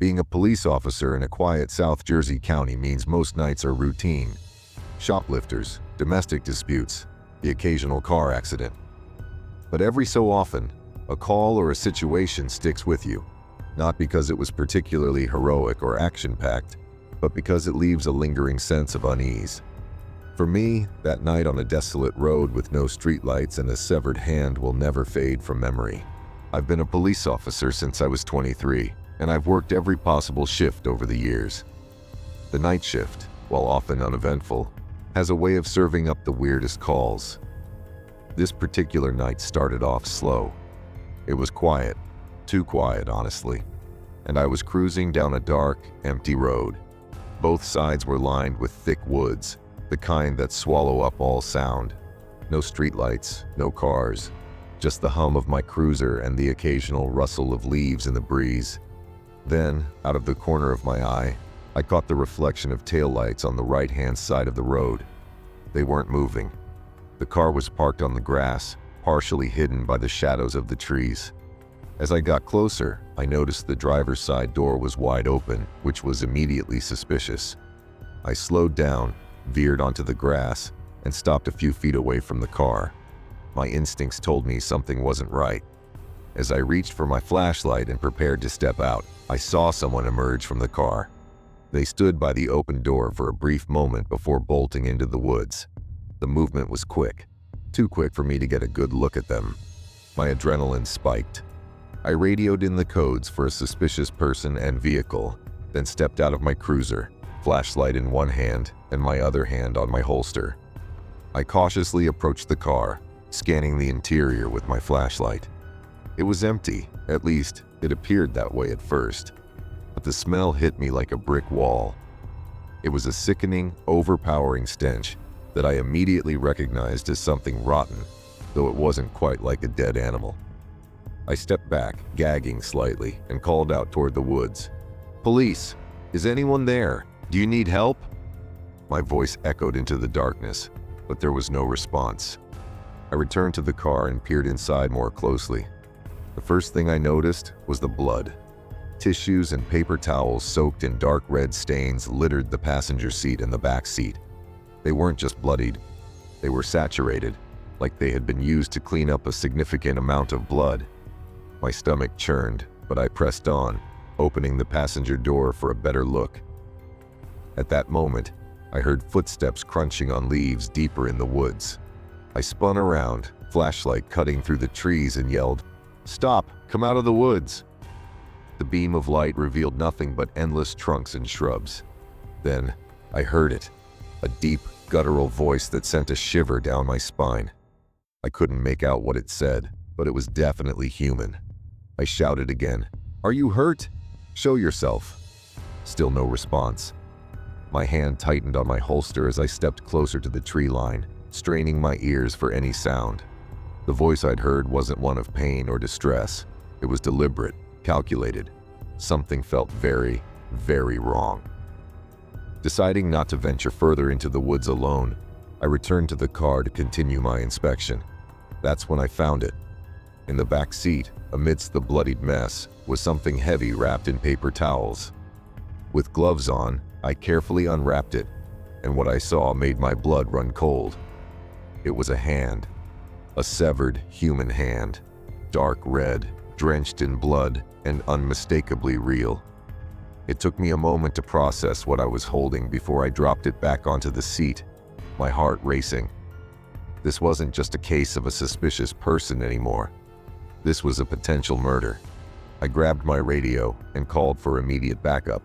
Being a police officer in a quiet South Jersey county means most nights are routine. Shoplifters, domestic disputes, the occasional car accident. But every so often, a call or a situation sticks with you, not because it was particularly heroic or action-packed, but because it leaves a lingering sense of unease. For me, that night on a desolate road with no streetlights and a severed hand will never fade from memory. I've been a police officer since I was 23, and I've worked every possible shift over the years. The night shift, while often uneventful, has a way of serving up the weirdest calls. This particular night started off slow. It was quiet, too quiet honestly, and I was cruising down a dark, empty road. Both sides were lined with thick woods, the kind that swallow up all sound. No streetlights, no cars, just the hum of my cruiser and the occasional rustle of leaves in the breeze. Then, out of the corner of my eye, I caught the reflection of taillights on the right-hand side of the road. They weren't moving. The car was parked on the grass, partially hidden by the shadows of the trees. As I got closer, I noticed the driver's side door was wide open, which was immediately suspicious. I slowed down, veered onto the grass, and stopped a few feet away from the car. My instincts told me something wasn't right. As I reached for my flashlight and prepared to step out, I saw someone emerge from the car. They stood by the open door for a brief moment before bolting into the woods. The movement was quick, too quick for me to get a good look at them. My adrenaline spiked. I radioed in the codes for a suspicious person and vehicle, then stepped out of my cruiser, flashlight in one hand and my other hand on my holster. I cautiously approached the car, scanning the interior with my flashlight. It was empty, at least it appeared that way at first, but the smell hit me like a brick wall. It was a sickening, overpowering stench that I immediately recognized as something rotten, though it wasn't quite like a dead animal. I stepped back, gagging slightly, and called out toward the woods. "Police! Is anyone there? Do you need help?" My voice echoed into the darkness, but there was no response. I returned to the car and peered inside more closely. The first thing I noticed was the blood. Tissues and paper towels soaked in dark red stains littered the passenger seat and the back seat. They weren't just bloodied, they were saturated, like they had been used to clean up a significant amount of blood. My stomach churned, but I pressed on, opening the passenger door for a better look. At that moment, I heard footsteps crunching on leaves deeper in the woods. I spun around, flashlight cutting through the trees, and yelled, "Stop! Come out of the woods!" The beam of light revealed nothing but endless trunks and shrubs. Then, I heard it, a deep, guttural voice that sent a shiver down my spine. I couldn't make out what it said, but it was definitely human. I shouted again, "Are you hurt? Show yourself." Still no response. My hand tightened on my holster as I stepped closer to the tree line, straining my ears for any sound. The voice I'd heard wasn't one of pain or distress. It was deliberate, calculated. Something felt very, very wrong. Deciding not to venture further into the woods alone, I returned to the car to continue my inspection. That's when I found it. In the back seat, amidst the bloodied mess, was something heavy wrapped in paper towels. With gloves on, I carefully unwrapped it, and what I saw made my blood run cold. It was a hand. A severed human hand. Dark red, drenched in blood, and unmistakably real. It took me a moment to process what I was holding before I dropped it back onto the seat, my heart racing. This wasn't just a case of a suspicious person anymore. This was a potential murder. I grabbed my radio and called for immediate backup,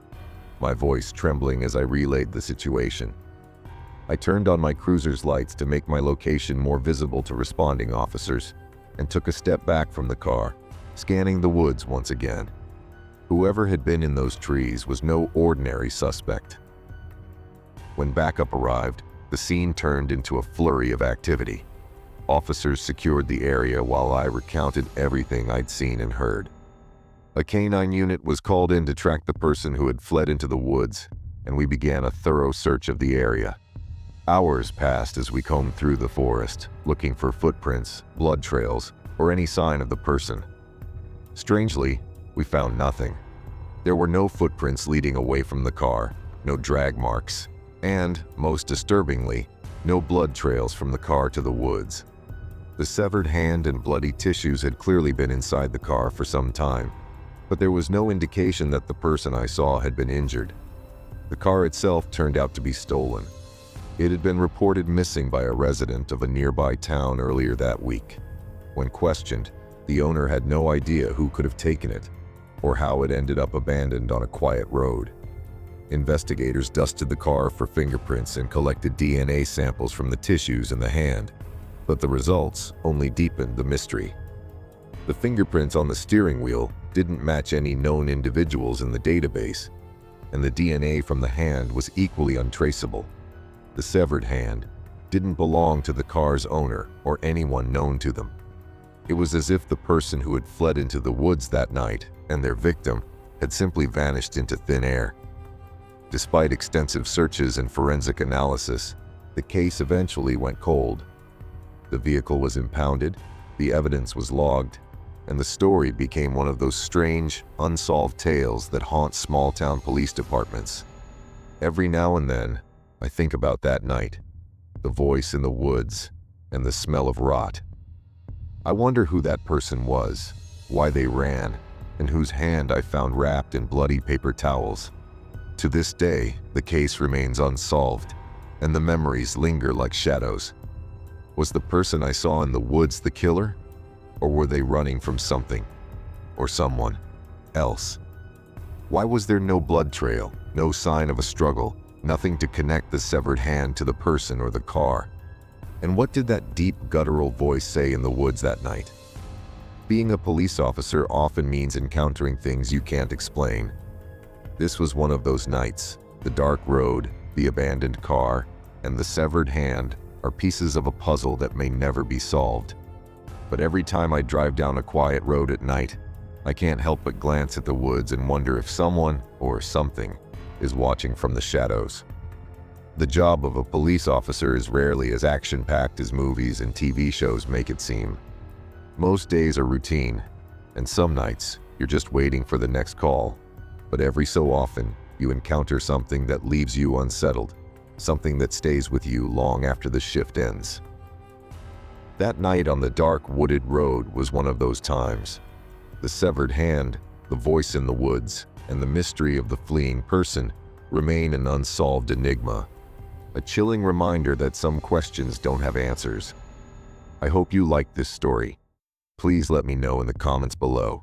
my voice trembling as I relayed the situation. I turned on my cruiser's lights to make my location more visible to responding officers, and took a step back from the car, scanning the woods once again. Whoever had been in those trees was no ordinary suspect. When backup arrived, the scene turned into a flurry of activity. Officers secured the area while I recounted everything I'd seen and heard. A canine unit was called in to track the person who had fled into the woods, and we began a thorough search of the area. Hours passed as we combed through the forest, looking for footprints, blood trails, or any sign of the person. Strangely, we found nothing. There were no footprints leading away from the car, no drag marks, and, most disturbingly, no blood trails from the car to the woods. The severed hand and bloody tissues had clearly been inside the car for some time, but there was no indication that the person I saw had been injured. The car itself turned out to be stolen. It had been reported missing by a resident of a nearby town earlier that week. When questioned, the owner had no idea who could have taken it, or how it ended up abandoned on a quiet road. Investigators dusted the car for fingerprints and collected DNA samples from the tissues in the hand, but the results only deepened the mystery. The fingerprints on the steering wheel didn't match any known individuals in the database, and the DNA from the hand was equally untraceable. The severed hand didn't belong to the car's owner or anyone known to them. It was as if the person who had fled into the woods that night and their victim had simply vanished into thin air. Despite extensive searches and forensic analysis, the case eventually went cold. The vehicle was impounded, the evidence was logged, and the story became one of those strange, unsolved tales that haunt small-town police departments. Every now and then, I think about that night, the voice in the woods, and the smell of rot. I wonder who that person was, why they ran, and whose hand I found wrapped in bloody paper towels. To this day, the case remains unsolved, and the memories linger like shadows. Was the person I saw in the woods the killer? Or were they running from something, or someone else? Why was there no blood trail, no sign of a struggle, nothing to connect the severed hand to the person or the car? And what did that deep, guttural voice say in the woods that night? Being a police officer often means encountering things you can't explain. This was one of those nights. The dark road, the abandoned car, and the severed hand are pieces of a puzzle that may never be solved. But every time I drive down a quiet road at night, I can't help but glance at the woods and wonder if someone, or something, is watching from the shadows. The job of a police officer is rarely as action-packed as movies and TV shows make it seem. Most days are routine, and some nights you're just waiting for the next call. But every so often, you encounter something that leaves you unsettled, something that stays with you long after the shift ends. That night on the dark, wooded road was one of those times. The severed hand, the voice in the woods, and the mystery of the fleeing person remain an unsolved enigma. A chilling reminder that some questions don't have answers. I hope you liked this story. Please let me know in the comments below.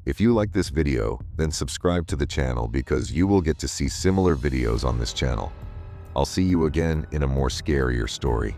If you like this video, then subscribe to the channel because you will get to see similar videos on this channel. I'll see you again in a more scarier story.